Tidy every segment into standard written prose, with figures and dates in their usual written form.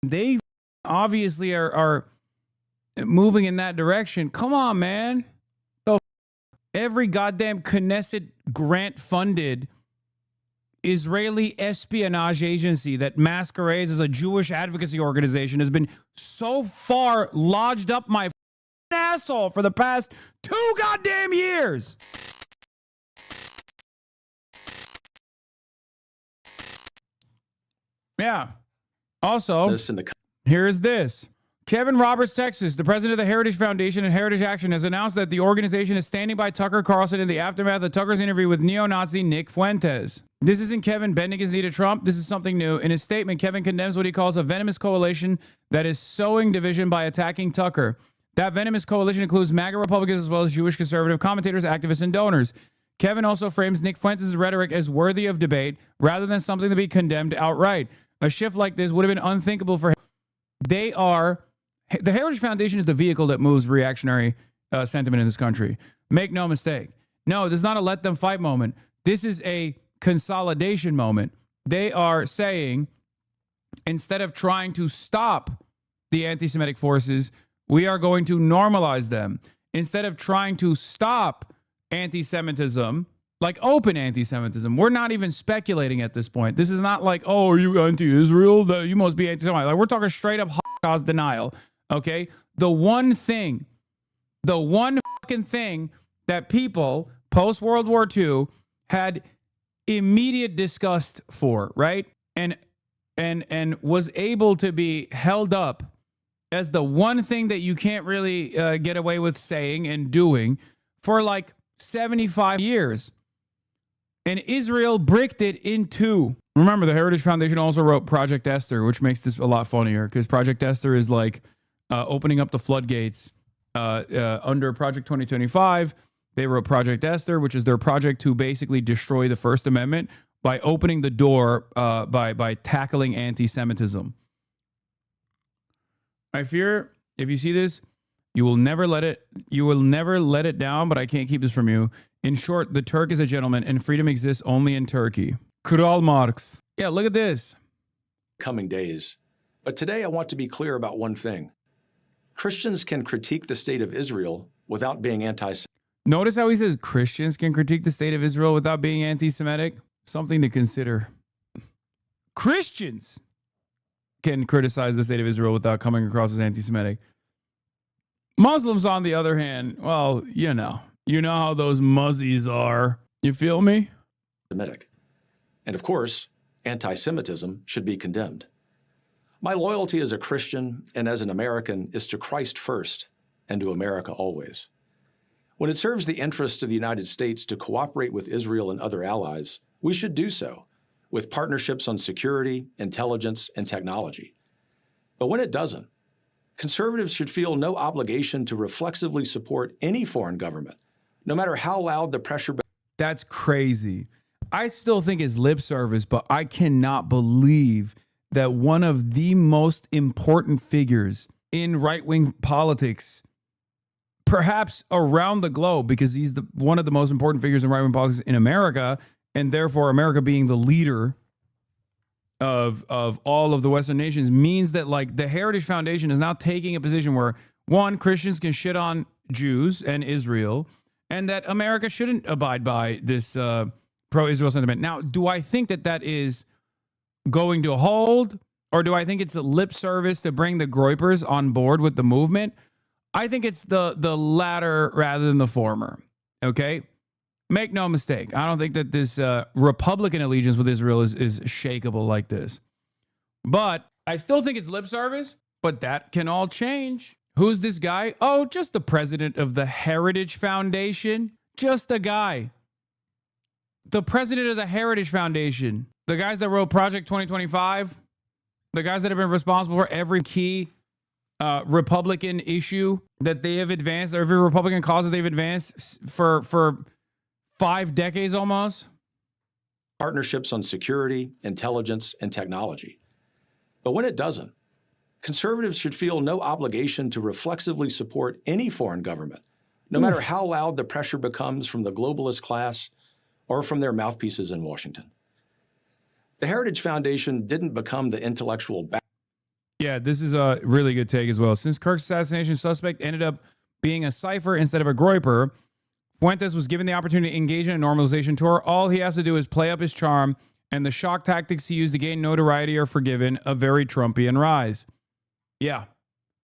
They obviously are moving in that direction. Come on, man. So every goddamn Knesset grant-funded Israeli espionage agency that masquerades as a Jewish advocacy organization has been so far lodged up my asshole for the past 2 goddamn years. Yeah. Also, here is this. Kevin Roberts, Texas, the president of the Heritage Foundation and Heritage Action, has announced that the organization is standing by Tucker Carlson in the aftermath of Tucker's interview with neo-Nazi Nick Fuentes. This isn't Kevin bending his knee to Trump. This is something new. In his statement, Kevin condemns what he calls a venomous coalition that is sowing division by attacking Tucker. That venomous coalition includes MAGA Republicans as well as Jewish conservative commentators, activists, and donors. Kevin also frames Nick Fuentes' rhetoric as worthy of debate rather than something to be condemned outright. A shift like this would have been unthinkable for him. The Heritage Foundation is the vehicle that moves reactionary sentiment in this country. Make no mistake. No, this is not a let them fight moment. This is a consolidation moment. They are saying, instead of trying to stop the anti-Semitic forces, we are going to normalize them. Instead of trying to stop anti-Semitism, like open anti-Semitism, we're not even speculating at this point. This is not like, oh, are you anti-Israel? You must be anti-Semitic. Like, we're talking straight up Holocaust denial. Okay, the one fucking thing that people post World War II had immediate disgust for, right? And was able to be held up as the one thing that you can't really get away with saying and doing for like 75 years. And Israel bricked it in 2. Remember, the Heritage Foundation also wrote Project Esther, which makes this a lot funnier because Project Esther is like opening up the floodgates under Project 2025. They wrote Project Esther, which is their project to basically destroy the First Amendment by opening the door by tackling anti-Semitism. I fear if you see this, you will never let it down, but I can't keep this from you. In short, the Turk is a gentleman and freedom exists only in Turkey. Karl Marx. Yeah, look at this. Coming days. But today I want to be clear about one thing. Christians can critique the state of Israel without being anti-Semitic. Notice how he says Christians can critique the state of Israel without being anti-Semitic? Something to consider. Christians can criticize the state of Israel without coming across as anti-Semitic. Muslims, on the other hand, well, you know how those muzzies are. You feel me? Semitic. And of course, anti-Semitism should be condemned. My loyalty as a Christian and as an American is to Christ first and to America always. When it serves the interests of the United States to cooperate with Israel and other allies, we should do so with partnerships on security, intelligence, and technology. But when it doesn't, conservatives should feel no obligation to reflexively support any foreign government, no matter how loud the pressure. That's crazy. I still think it's lip service, but I cannot believe that one of the most important figures in right-wing politics, perhaps around the globe, because he's one of the most important figures in right-wing politics in America, and therefore America being the leader of all of the Western nations, means that like the Heritage Foundation is now taking a position where, one, Christians can shit on Jews and Israel, and that America shouldn't abide by this pro-Israel sentiment. Now, do I think that is going to hold, or do I think it's a lip service to bring the Groypers on board with the movement? I think it's the latter rather than the former. Okay? Make no mistake. I don't think that this Republican allegiance with Israel is shakeable like this. But I still think it's lip service, but that can all change. Who's this guy? Oh, just the president of the Heritage Foundation. Just a guy. The president of the Heritage Foundation. The guys that wrote Project 2025. The guys that have been responsible for every key Republican issue that they have advanced, every Republican cause that they've advanced for 5 decades almost. Partnerships on security, intelligence, and technology. But when it doesn't, conservatives should feel no obligation to reflexively support any foreign government, no matter how loud the pressure becomes from the globalist class or from their mouthpieces in Washington. The Heritage Foundation didn't become the intellectual Yeah, this is a really good take as well. Since Kirk's assassination suspect ended up being a cipher instead of a groiper, Fuentes was given the opportunity to engage in a normalization tour. All he has to do is play up his charm, and the shock tactics he used to gain notoriety are forgiven. A very Trumpian rise. Yeah.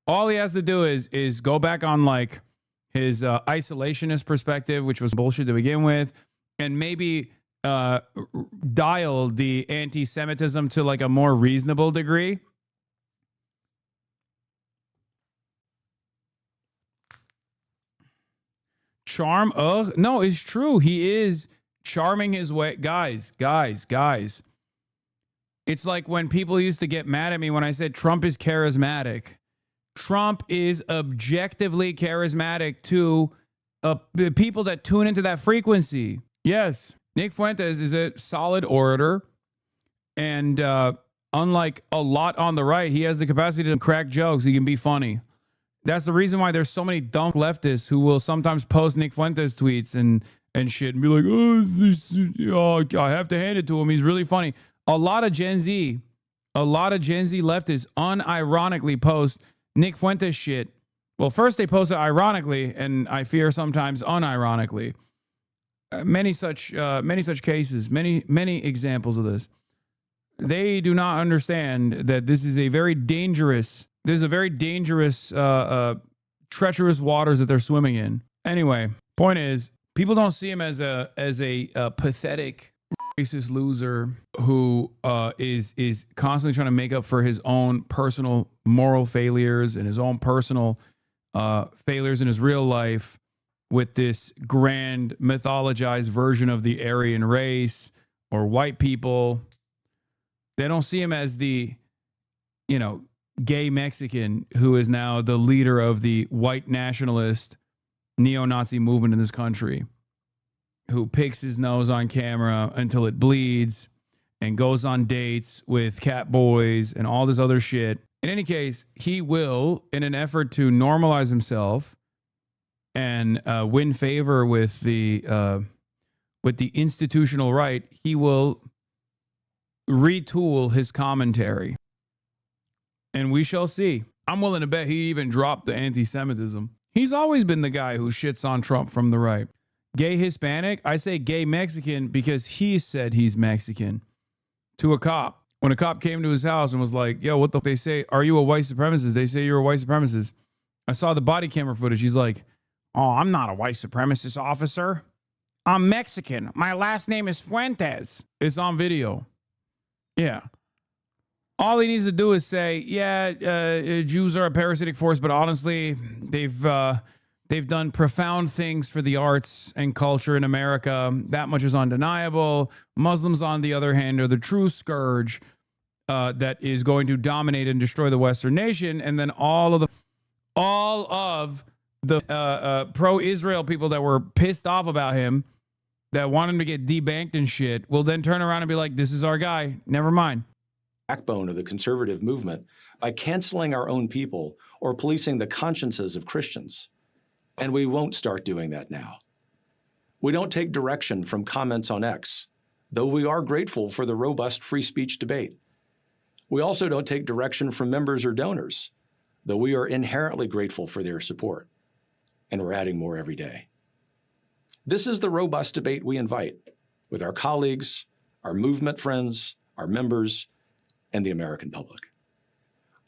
All he has to do is go back on like his isolationist perspective, which was bullshit to begin with, and maybe dial the anti-Semitism to like a more reasonable degree. Charm? No, it's true. He is charming his way. Guys. It's like when people used to get mad at me when I said Trump is charismatic. Trump is objectively charismatic to the people that tune into that frequency. Yes, Nick Fuentes is a solid orator. And unlike a lot on the right, he has the capacity to crack jokes. He can be funny. That's the reason why there's so many dumb leftists who will sometimes post Nick Fuentes tweets and shit and be like, I have to hand it to him. He's really funny. A lot of Gen Z leftists unironically post Nick Fuentes shit. Well, first they post it ironically, and I fear sometimes unironically. Many such cases, many examples of this. They do not understand that this is a very dangerous. There's a very dangerous, treacherous waters that they're swimming in. Anyway, point is, people don't see him as a pathetic, racist loser who is constantly trying to make up for his own personal moral failures and his own personal failures in his real life with this grand mythologized version of the Aryan race or white people. They don't see him as the, gay Mexican who is now the leader of the white nationalist neo-Nazi movement in this country, who picks his nose on camera until it bleeds and goes on dates with cat boys and all this other shit. In any case, he will, in an effort to normalize himself and win favor with the institutional right, he will retool his commentary. And we shall see. I'm willing to bet he even dropped the anti-Semitism. He's always been the guy who shits on Trump from the right. Gay Hispanic? I say gay Mexican because he said he's Mexican to a cop. When a cop came to his house and was like, yo, what the they say? Are you a white supremacist? They say you're a white supremacist. I saw the body camera footage. He's like, oh, I'm not a white supremacist, officer. I'm Mexican. My last name is Fuentes. It's on video. Yeah. All he needs to do is say, Jews are a parasitic force, but honestly, they've done profound things for the arts and culture in America. That much is undeniable. Muslims, on the other hand, are the true scourge that is going to dominate and destroy the Western nation. And then all of the pro-Israel people that were pissed off about him, that want him to get debanked and shit, will then turn around and be like, this is our guy. Never mind. Backbone of the conservative movement by canceling our own people or policing the consciences of Christians. And we won't start doing that now. We don't take direction from comments on X, though we are grateful for the robust free speech debate. We also don't take direction from members or donors, though we are inherently grateful for their support. And we're adding more every day. This is the robust debate we invite with our colleagues, our movement friends, our members, and the American public.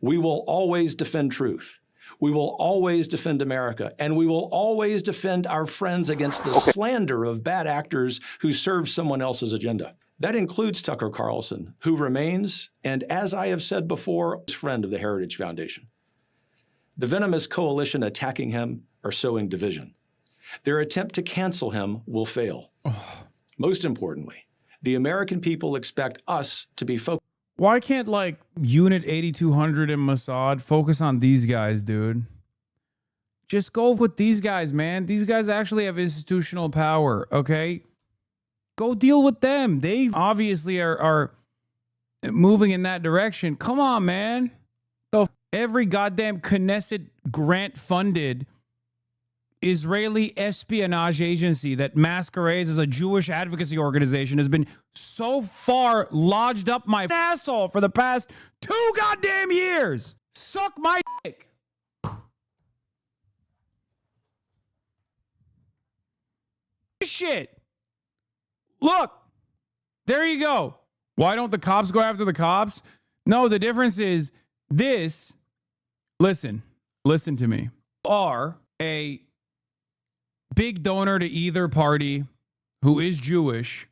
We will always defend truth. We will always defend America, and we will always defend our friends against the slander of bad actors who serve someone else's agenda. That includes Tucker Carlson, who remains, and as I have said before, is a friend of the Heritage Foundation. The venomous coalition attacking him are sowing division. Their attempt to cancel him will fail. Most importantly, the American people expect us to be focused. Why can't, Unit 8200 and Mossad focus on these guys, dude? Just go with these guys, man. These guys actually have institutional power, okay? Go deal with them. They obviously are moving in that direction. Come on, man. So every goddamn Knesset grant-funded Israeli espionage agency that masquerades as a Jewish advocacy organization has been so far lodged up my asshole for the past 2 goddamn years. Suck my dick. Shit. Look, there you go. Why don't the cops go after the cops? No, the difference is this. Listen to me. Are a big donor to either party who is Jewish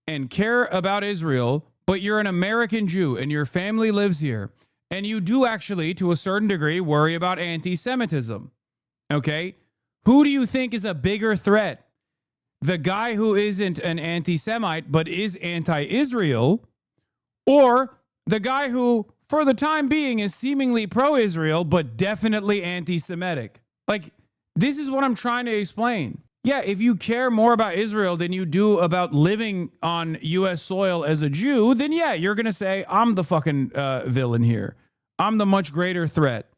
and care about Israel, but you're an American Jew and your family lives here, and you do actually, to a certain degree, worry about anti-Semitism. Okay? Who do you think is a bigger threat? The guy who isn't an anti-Semite but is anti-Israel, or the guy who, for the time being, is seemingly pro-Israel but definitely anti-Semitic? Like, this is what I'm trying to explain. Yeah, if you care more about Israel than you do about living on U.S. soil as a Jew, then yeah, you're going to say, I'm the fucking villain here. I'm the much greater threat.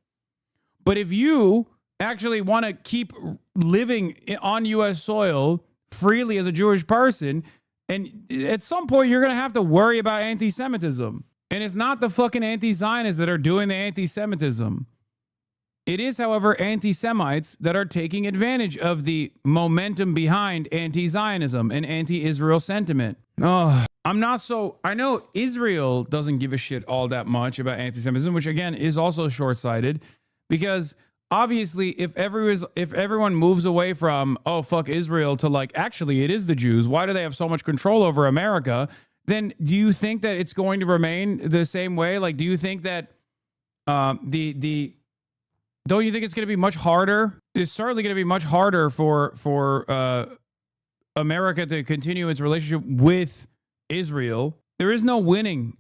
But if you actually want to keep living on U.S. soil freely as a Jewish person, and at some point you're going to have to worry about anti-Semitism. And it's not the fucking anti-Zionists that are doing the anti-Semitism. It is, however, anti-Semites that are taking advantage of the momentum behind anti-Zionism and anti-Israel sentiment. Oh, I know Israel doesn't give a shit all that much about anti-Semitism, which again is also short-sighted, because obviously if everyone moves away from, oh, fuck Israel, to like, actually it is the Jews, why do they have so much control over America? Then do you think that it's going to remain the same way? Like, do you think that don't you think it's going to be much harder? It's certainly going to be much harder for America to continue its relationship with Israel. There is no winning.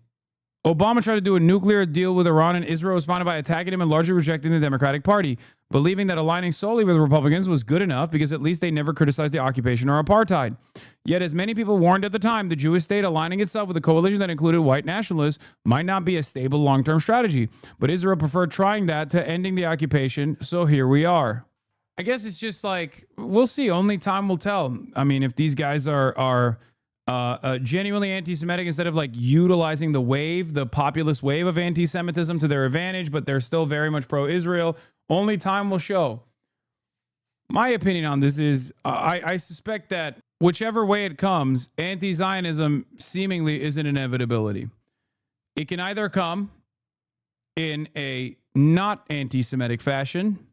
Obama tried to do a nuclear deal with Iran, and Israel responded by attacking him and largely rejecting the Democratic Party, believing that aligning solely with the Republicans was good enough because at least they never criticized the occupation or apartheid. Yet, as many people warned at the time, the Jewish state aligning itself with a coalition that included white nationalists might not be a stable long-term strategy. But Israel preferred trying that to ending the occupation, so here we are. I guess it's just like, we'll see. Only time will tell. I mean, if these guys are genuinely anti-Semitic instead of like utilizing the populist wave of anti-Semitism to their advantage, but they're still very much pro-Israel, only time will show. My opinion on this is I suspect that whichever way it comes, anti-Zionism seemingly is an inevitability. It can either come in a not anti-Semitic fashion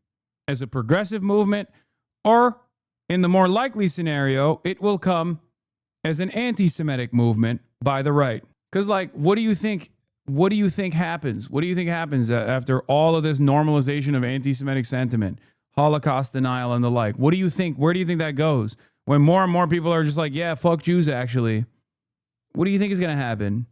as a progressive movement, or in the more likely scenario, it will come as an anti-Semitic movement by the right. Because, like, what do you think happens? What do you think happens after all of this normalization of anti-Semitic sentiment, Holocaust denial, and the like? What do you think? Where do you think that goes? When more and more people are just like, yeah, fuck Jews, actually. What do you think is going to happen?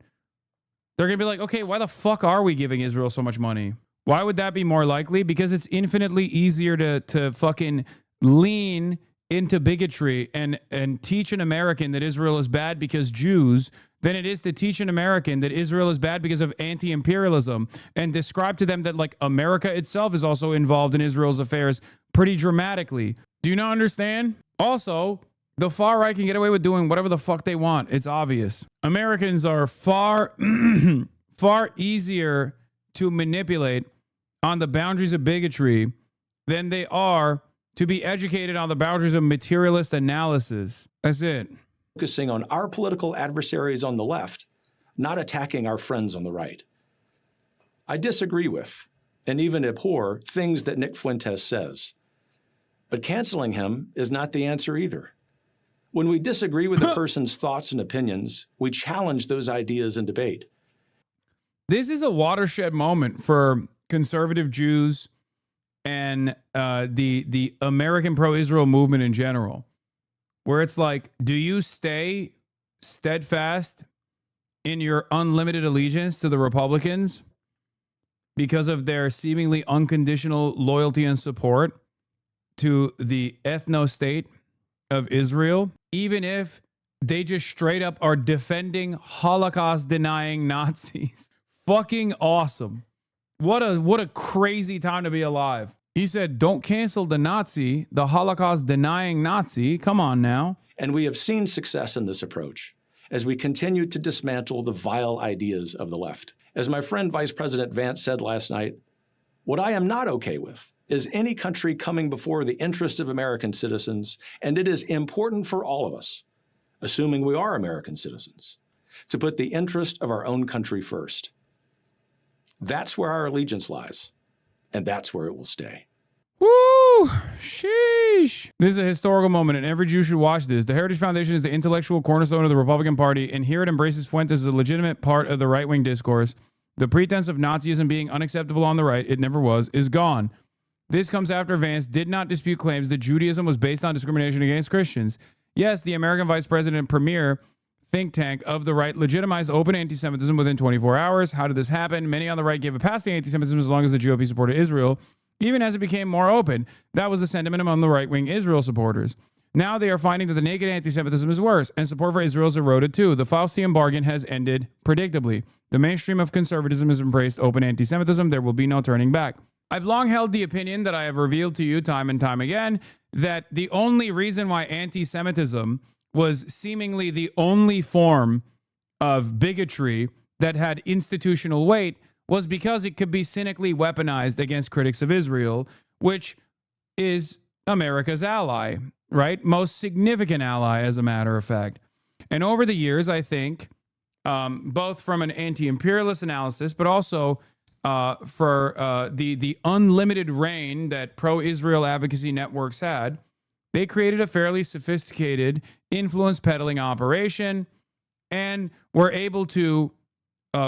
They're going to be like, okay, why the fuck are we giving Israel so much money? Why would that be more likely? Because it's infinitely easier to fucking lean into bigotry and teach an American that Israel is bad because Jews than it is to teach an American that Israel is bad because of anti-imperialism and describe to them that like America itself is also involved in Israel's affairs pretty dramatically. Do you not understand? Also, the far right can get away with doing whatever the fuck they want. It's obvious. Americans are far easier to manipulate on the boundaries of bigotry than they are to be educated on the boundaries of materialist analysis. That's it. Focusing on our political adversaries on the left, not attacking our friends on the right. I disagree with, and even abhor, things that Nick Fuentes says. But canceling him is not the answer either. When we disagree with a person's thoughts and opinions, we challenge those ideas in debate. This is a watershed moment for conservative Jews and the American pro-Israel movement in general, where it's like, do you stay steadfast in your unlimited allegiance to the Republicans because of their seemingly unconditional loyalty and support to the ethno-state of Israel, even if they just straight up are defending Holocaust-denying Nazis? Fucking awesome. What a crazy time to be alive. He said, don't cancel the Nazi, the Holocaust-denying Nazi. Come on now. And we have seen success in this approach as we continue to dismantle the vile ideas of the left. As my friend Vice President Vance said last night, What I am not okay with is any country coming before the interest of American citizens, and it is important for all of us, assuming we are American citizens, to put the interest of our own country first. That's where our allegiance lies, and that's where it will stay. Woo! Sheesh. This is a historical moment, and every Jew should watch this. The Heritage Foundation is the intellectual cornerstone of the Republican Party, and here it embraces Fuentes as a legitimate part of the right-wing discourse. The pretense of Nazism being unacceptable on the right, it never was, is gone. This comes after Vance did not dispute claims that Judaism was based on discrimination against Christians. Yes, the American vice president and premier think tank of the right legitimized open anti-Semitism within 24 hours. How did this happen? Many on the right gave a pass to anti-Semitism as long as the GOP supported Israel. Even as it became more open, that was the sentiment among the right-wing Israel supporters. Now they are finding that the naked anti-Semitism is worse, and support for Israel is eroded too. The Faustian bargain has ended predictably. The mainstream of conservatism has embraced open anti-Semitism. There will be no turning back. I've long held the opinion that I have revealed to you time and time again that the only reason why anti-Semitism was seemingly the only form of bigotry that had institutional weight was because it could be cynically weaponized against critics of Israel, which is America's ally, right? Most significant ally, as a matter of fact. And over the years, I think, both from an anti-imperialist analysis, but also for the unlimited reign that pro-Israel advocacy networks had, they created a fairly sophisticated influence peddling operation and were able to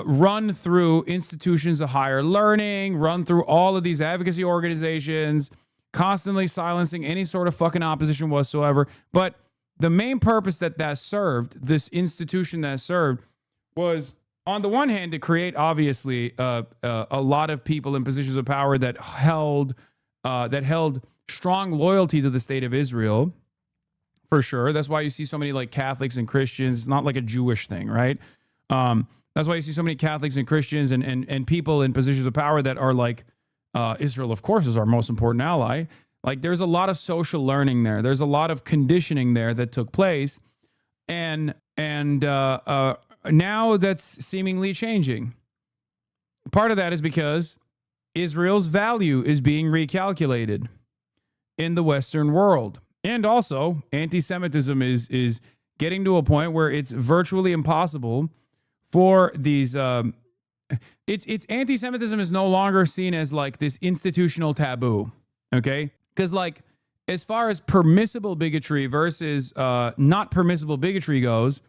run through institutions of higher learning, run through all of these advocacy organizations, constantly silencing any sort of fucking opposition whatsoever. But the main purpose that served, this institution that served, was on the one hand to create, obviously, a lot of people in positions of power that held strong loyalty to the state of Israel, for sure. That's why you see so many like Catholics and Christians. It's not like a Jewish thing, right? That's why you see so many Catholics and Christians and people in positions of power that are like, Israel, of course, is our most important ally. Like, there's a lot of social learning there. There's a lot of conditioning there that took place. And now that's seemingly changing. Part of that is because Israel's value is being recalculated in the Western world. And also, anti-Semitism is getting to a point where it's virtually impossible for these it's anti-Semitism is no longer seen as like this institutional taboo, okay? Because like as far as permissible bigotry versus not permissible bigotry goes,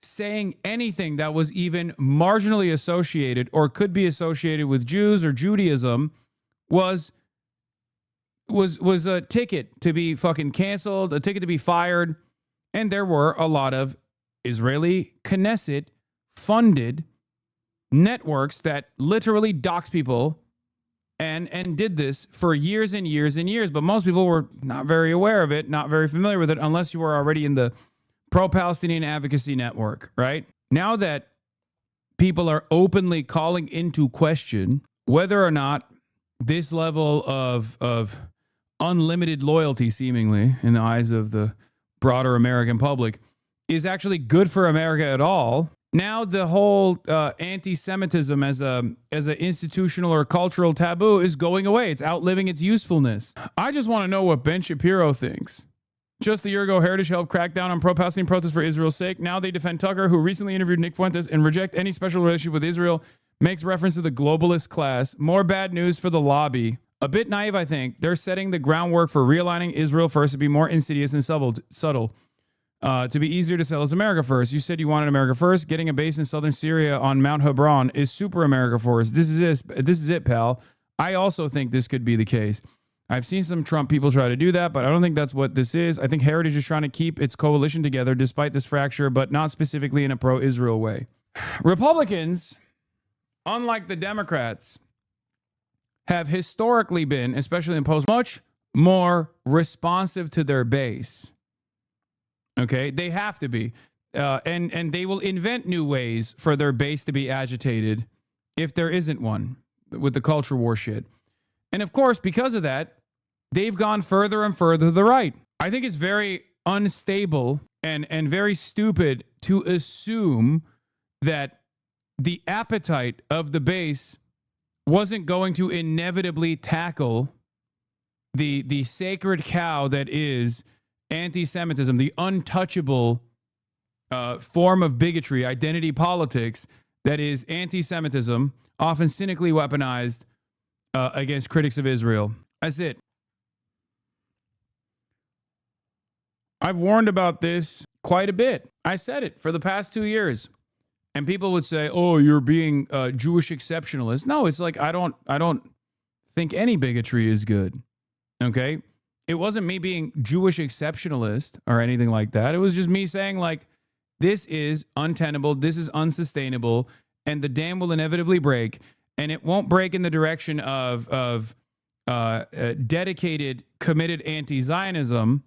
saying anything that was even marginally associated or could be associated with Jews or Judaism was a ticket to be fucking canceled, a ticket to be fired, and there were a lot of Israeli Knesset funded networks that literally dox people and did this for years and years and years. But most people were not very aware of it, not very familiar with it, unless you were already in the pro-Palestinian advocacy network, right? Now that people are openly calling into question whether or not this level of unlimited loyalty, seemingly, in the eyes of the broader American public, is actually good for America at all. Now the whole anti-Semitism as an institutional or cultural taboo is going away. It's outliving its usefulness. I just want to know what Ben Shapiro thinks. Just a year ago, Heritage helped crack down on pro-Palestinian protests for Israel's sake. Now they defend Tucker, who recently interviewed Nick Fuentes, and reject any special relationship with Israel, makes reference to the globalist class. More bad news for the lobby. A bit naive, I think. They're setting the groundwork for realigning Israel first to be more insidious and subtle. To be easier to sell as America first. You said you wanted America first. Getting a base in southern Syria on Mount Hebron is super America first. This is it, pal. I also think this could be the case. I've seen some Trump people try to do that, but I don't think that's what this is. I think Heritage is trying to keep its coalition together despite this fracture, but not specifically in a pro-Israel way. Republicans, unlike the Democrats, have historically been, especially in post, much more responsive to their base. Okay, they have to be. And they will invent new ways for their base to be agitated if there isn't one with the culture war shit. And of course, because of that, they've gone further and further to the right. I think it's very unstable and very stupid to assume that the appetite of the base wasn't going to inevitably tackle the sacred cow that is anti-Semitism, the untouchable form of bigotry, identity politics that is anti-Semitism, often cynically weaponized against critics of Israel. That's it. I've warned about this quite a bit. I said it for the past 2 years. And people would say, "Oh, you're being Jewish exceptionalist." No, it's like I don't think any bigotry is good. Okay? It wasn't me being Jewish exceptionalist or anything like that. It was just me saying, like, this is untenable, this is unsustainable, and the dam will inevitably break. And it won't break in the direction of dedicated, committed anti-Zionism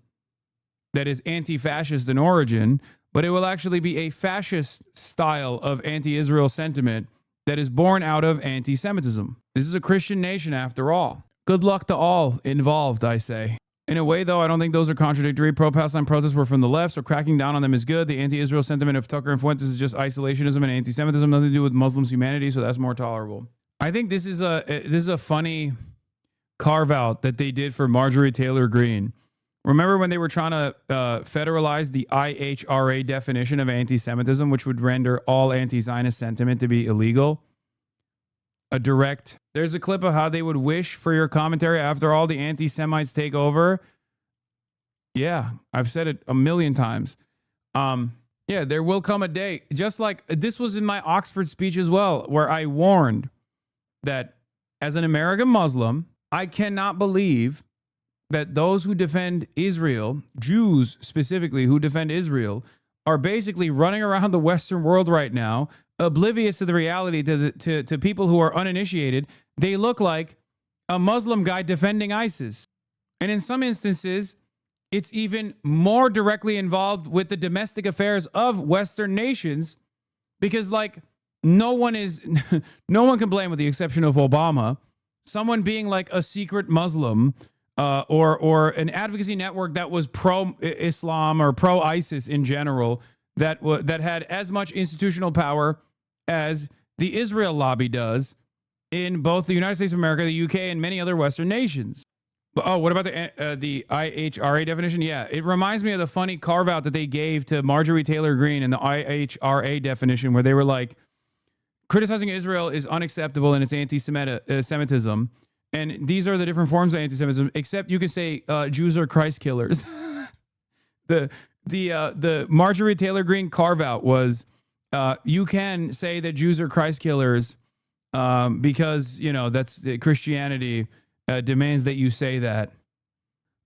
that is anti-fascist in origin, but it will actually be a fascist style of anti-Israel sentiment that is born out of anti-Semitism. This is a Christian nation after all. Good luck to all involved, I say. In a way, though, I don't think those are contradictory. Pro-Palestine protests were from the left, so cracking down on them is good. The anti-Israel sentiment of Tucker and Fuentes is just isolationism and anti-Semitism, nothing to do with Muslims' humanity, so that's more tolerable. I think this is a funny carve-out that they did for Marjorie Taylor Greene. Remember when they were trying to federalize the IHRA definition of anti-Semitism, which would render all anti-Zionist sentiment to be illegal? There's a clip of how they would wish for your commentary after all the anti-Semites take over. Yeah, I've said it a million times. Yeah, there will come a day, just like this was in my Oxford speech as well, where I warned that as an American Muslim, I cannot believe that those who defend Israel, Jews specifically who defend Israel, are basically running around the Western world right now, oblivious to the reality to people who are uninitiated. They look like a Muslim guy defending ISIS. And in some instances, it's even more directly involved with the domestic affairs of Western nations, because like no one can blame, with the exception of Obama, someone being like a secret Muslim or an advocacy network that was pro-Islam or pro-ISIS in general, that had as much institutional power as the Israel lobby does in both the United States of America, the UK, and many other Western nations. Oh, what about the IHRA definition? Yeah, it reminds me of the funny carve-out that they gave to Marjorie Taylor Greene in the IHRA definition, where they were like, criticizing Israel is unacceptable and it's anti-Semitism. And these are the different forms of anti-Semitism, except you can say Jews are Christ killers. The Marjorie Taylor Greene carve-out was you can say that Jews are Christ killers because, you know, that's Christianity demands that you say that.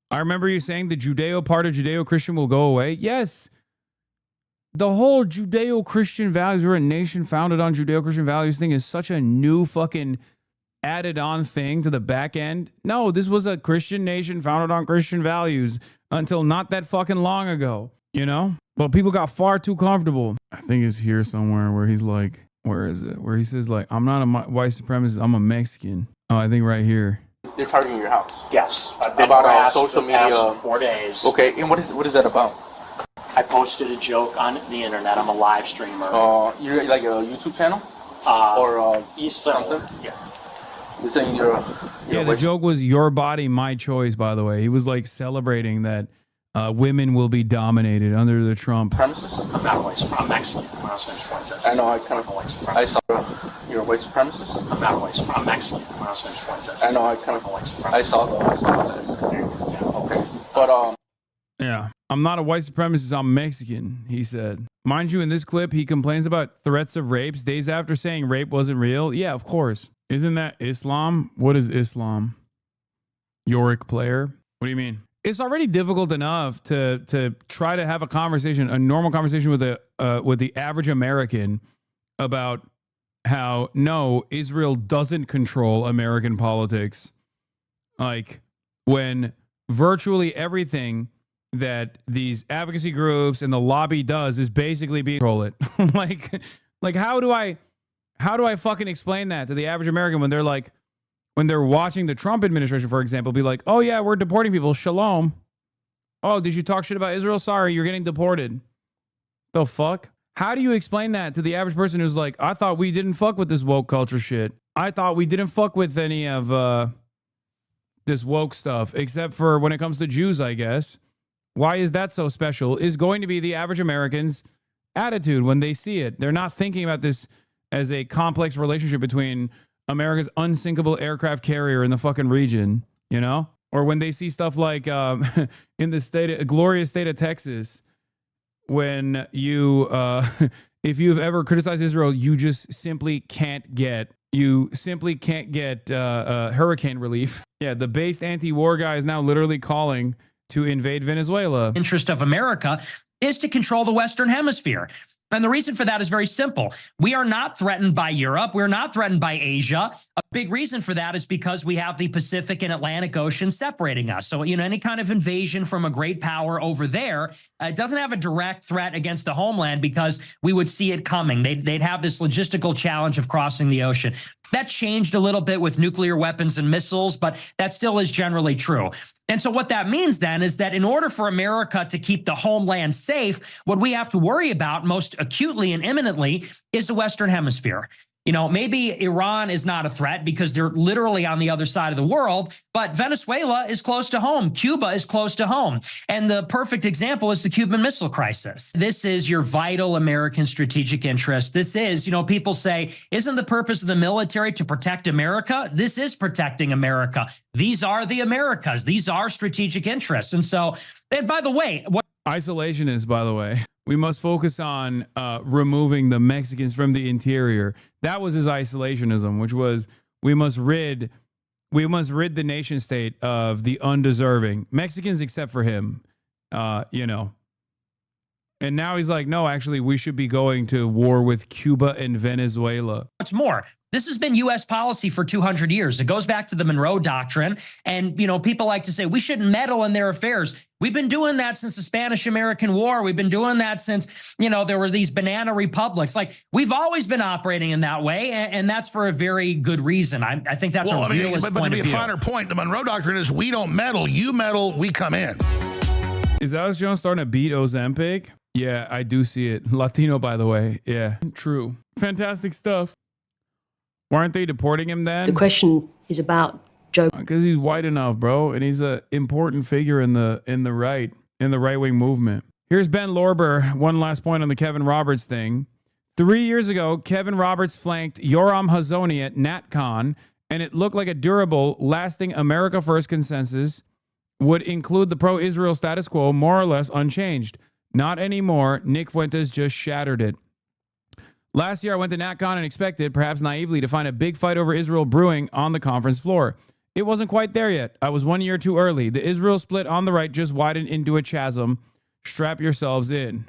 I remember you saying the Judeo part of Judeo-Christian will go away. Yes. The whole Judeo-Christian values, we're a nation founded on Judeo-Christian values thing, is such a new fucking added on thing to the back end. No, this was a Christian nation founded on Christian values until not that fucking long ago, you know? But people got far too comfortable. I think it's here somewhere where he's like, where is it? Where he says like, I'm not a white supremacist, I'm a Mexican. Oh, I think right here. They're targeting your house. Yes, I've been About harassed social for the past media. 4 days. Okay, and what is that about? I posted a joke on the internet. I'm a live streamer. You're like a YouTube channel or something? Yeah. It's saying you're Yeah, the joke was your body, my choice, by the way. He was like celebrating that women will be dominated under the Trump. Supremacist? I'm not a white supremacist. I'm Mexican. My last name's Fuentes. I know, I kind I'm a white of, supremacist. I saw you're a white supremacist? I'm not a white supremacist. I'm Mexican. My last name's Fuentes. I know, I kind I'm a white of, supremacist. I saw that. Okay, but Yeah. I'm not a white supremacist, I'm Mexican, he said. Mind you, in this clip, he complains about threats of rapes days after saying rape wasn't real. Yeah, of course. Isn't that Islam? What is Islam? Yorick player? What do you mean? It's already difficult enough to try to have a conversation, a normal conversation with the average American about how, no, Israel doesn't control American politics. Like, when virtually everything that these advocacy groups and the lobby does is basically control it. like how do I fucking explain that to the average American when they're like, when they're watching the Trump administration, for example, be like, oh yeah, we're deporting people. Shalom. Oh, did you talk shit about Israel? Sorry, you're getting deported. The fuck? How do you explain that to the average person who's like, I thought we didn't fuck with this woke culture shit? I thought we didn't fuck with any of this woke stuff, except for when it comes to Jews, I guess. Why is that so special? Is going to be the average American's attitude when they see it. They're not thinking about this as a complex relationship between America's unsinkable aircraft carrier in the fucking region, you know? Or when they see stuff like in the glorious state of Texas, when you, if you've ever criticized Israel, you simply can't get hurricane relief. Yeah, the based anti-war guy is now literally calling to invade Venezuela. Interest of America is to control the Western Hemisphere. And the reason for that is very simple. We are not threatened by Europe. We're not threatened by Asia. A big reason for that is because we have the Pacific and Atlantic Ocean separating us. So, any kind of invasion from a great power over there doesn't have a direct threat against the homeland because we would see it coming. They'd have this logistical challenge of crossing the ocean. That changed a little bit with nuclear weapons and missiles, but that still is generally true. And so what that means then is that in order for America to keep the homeland safe, what we have to worry about most acutely and imminently is the Western Hemisphere. Maybe Iran is not a threat because they're literally on the other side of the world, but Venezuela is close to home. Cuba is close to home. And the perfect example is the Cuban Missile Crisis. This is your vital American strategic interest. This is, people say, isn't the purpose of the military to protect America? This is protecting America. These are the Americas. These are strategic interests. And by the way, Isolationists, by the way. We must focus on removing the Mexicans from the interior. That was his isolationism, which was we must rid the nation state of the undeserving Mexicans, except for him, And now he's like, no, actually, we should be going to war with Cuba and Venezuela. What's more, this has been U.S. policy for 200 years. It goes back to the Monroe Doctrine. And, people like to say we shouldn't meddle in their affairs. We've been doing that since the Spanish-American War. We've been doing that since, there were these banana republics. Like, we've always been operating in that way. And that's for a very good reason. I think that's a realist point of view. But to be a finer point, the Monroe Doctrine is we don't meddle. You meddle, we come in. Is Alex Jones starting to beat Ozempic? Yeah, I do see it. Latino, by the way. Yeah, true. Fantastic stuff. Why aren't they deporting him then? The question is about Joe. Because he's white enough, bro, and he's an important figure in the right-wing movement. Here's Ben Lorber. One last point on the Kevin Roberts thing. 3 years ago, Kevin Roberts flanked Yoram Hazony at NatCon, and it looked like a durable, lasting America First consensus would include the pro-Israel status quo more or less unchanged. Not anymore. Nick Fuentes just shattered it. Last year, I went to NatCon and expected, perhaps naively, to find a big fight over Israel brewing on the conference floor. It wasn't quite there yet. I was 1 year too early. The Israel split on the right just widened into a chasm. Strap yourselves in.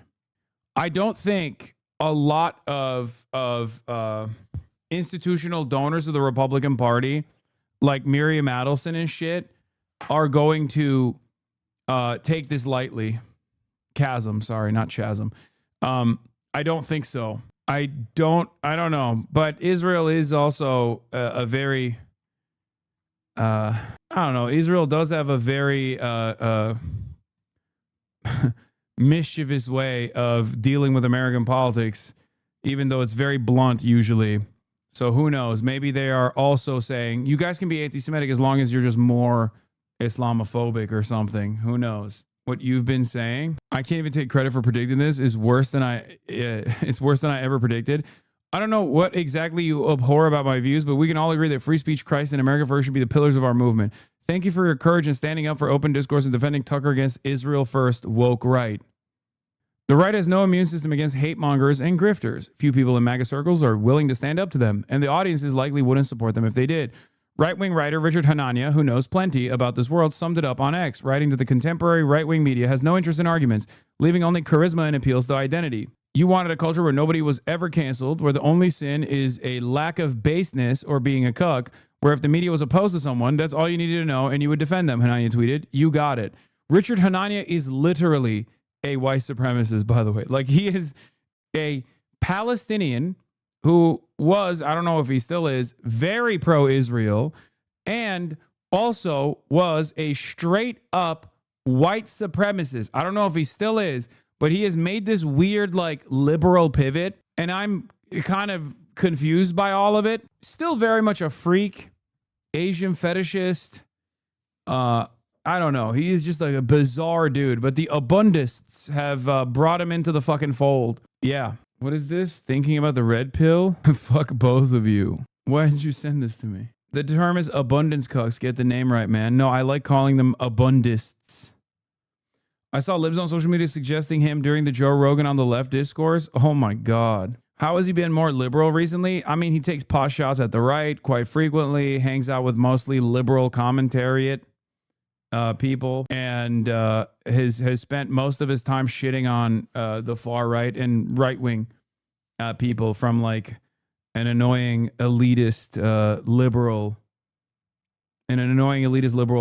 I don't think a lot of institutional donors of the Republican Party, like Miriam Adelson and shit, are going to take this lightly. Chasm, sorry, not chasm. I don't think so. I don't know. But Israel is also a very, I don't know. Israel does have a very mischievous way of dealing with American politics, even though it's very blunt usually. So who knows? Maybe they are also saying, you guys can be anti-Semitic as long as you're just more Islamophobic or something. Who knows? What you've been saying, I can't even take credit for predicting this, is worse than it's worse than I ever predicted. I don't know what exactly you abhor about my views, but we can all agree that free speech, Christ, and America First should be the pillars of our movement. Thank you for your courage in standing up for open discourse and defending Tucker against Israel First woke right. The right has no immune system against hate mongers and grifters. Few people in MAGA circles are willing to stand up to them, and the audiences likely wouldn't support them if they did. Right-wing writer Richard Hanania, who knows plenty about this world, summed it up on X, writing that the contemporary right-wing media has no interest in arguments, leaving only charisma and appeals to identity. You wanted a culture where nobody was ever canceled, where the only sin is a lack of baseness or being a cuck, where if the media was opposed to someone, that's all you needed to know, and you would defend them, Hanania tweeted. You got it. Richard Hanania is literally a white supremacist, by the way. Like, he is a Palestinian who was, I don't know if he still is, very pro-Israel, and also was a straight up white supremacist. I don't know if he still is, but he has made this weird, like, liberal pivot, and I'm kind of confused by all of it. Still very much a freak, Asian fetishist. I don't know. He is just like a bizarre dude, but the abundists have brought him into the fucking fold. Yeah. What is this? Thinking about the red pill? Fuck both of you. Why did you send this to me? The term is abundance cucks. Get the name right, man. No, I like calling them abundists. I saw libs on social media suggesting him during the Joe Rogan on the Left discourse. Oh my God. How has he been more liberal recently? I mean, he takes pot shots at the right quite frequently, hangs out with mostly liberal commentariat people, and has spent most of his time shitting on the far right and right wing people from like an annoying elitist liberal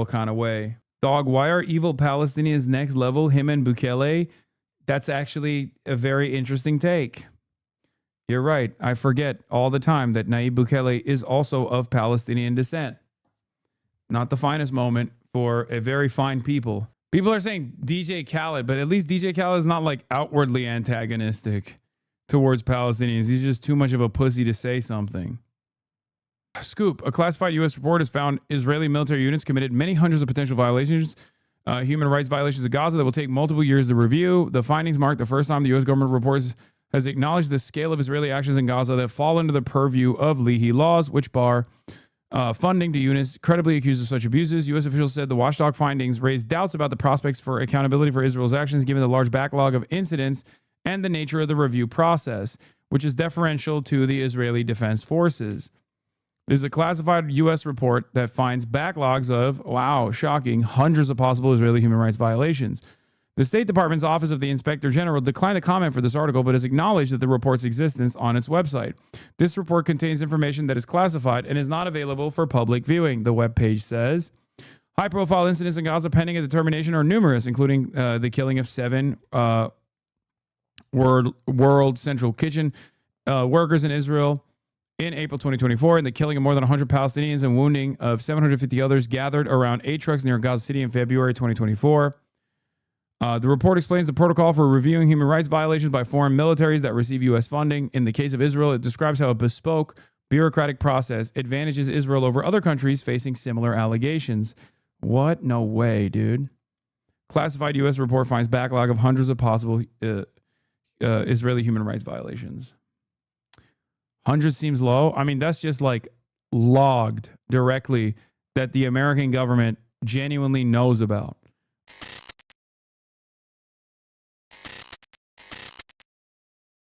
kind of way. Dog, why are evil Palestinians next level? Him and Bukele? That's actually a very interesting take. You're right. I forget all the time that Nayib Bukele is also of Palestinian descent. Not the finest moment for a very fine people. People are saying DJ Khaled, but at least DJ Khaled is not like outwardly antagonistic towards Palestinians. He's just too much of a pussy to say something. Scoop, a classified U.S. report has found Israeli military units committed many hundreds of potential violations, human rights violations of Gaza that will take multiple years to review. The findings mark the first time the U.S. government has acknowledged the scale of Israeli actions in Gaza that fall under the purview of Leahy laws, which bar funding to units credibly accused of such abuses. U.S. officials said the watchdog findings raised doubts about the prospects for accountability for Israel's actions, given the large backlog of incidents and the nature of the review process, which is deferential to the Israeli Defense Forces. This is a classified U.S. report that finds backlogs of, wow, shocking, hundreds of possible Israeli human rights violations. The State Department's Office of the Inspector General declined to comment for this article, but has acknowledged that the report's existence on its website. This report contains information that is classified and is not available for public viewing, the webpage says. High-profile incidents in Gaza pending a determination are numerous, including the killing of 7 World Central Kitchen workers in Israel in April 2024, and the killing of more than 100 Palestinians and wounding of 750 others gathered around 8 trucks near Gaza City in February 2024. The report explains the protocol for reviewing human rights violations by foreign militaries that receive U.S. funding. In the case of Israel, it describes how a bespoke bureaucratic process advantages Israel over other countries facing similar allegations. What? No way, dude. Classified U.S. report finds backlog of hundreds of possible Israeli human rights violations. 100 seems low. I mean, that's just like logged directly that the American government genuinely knows about.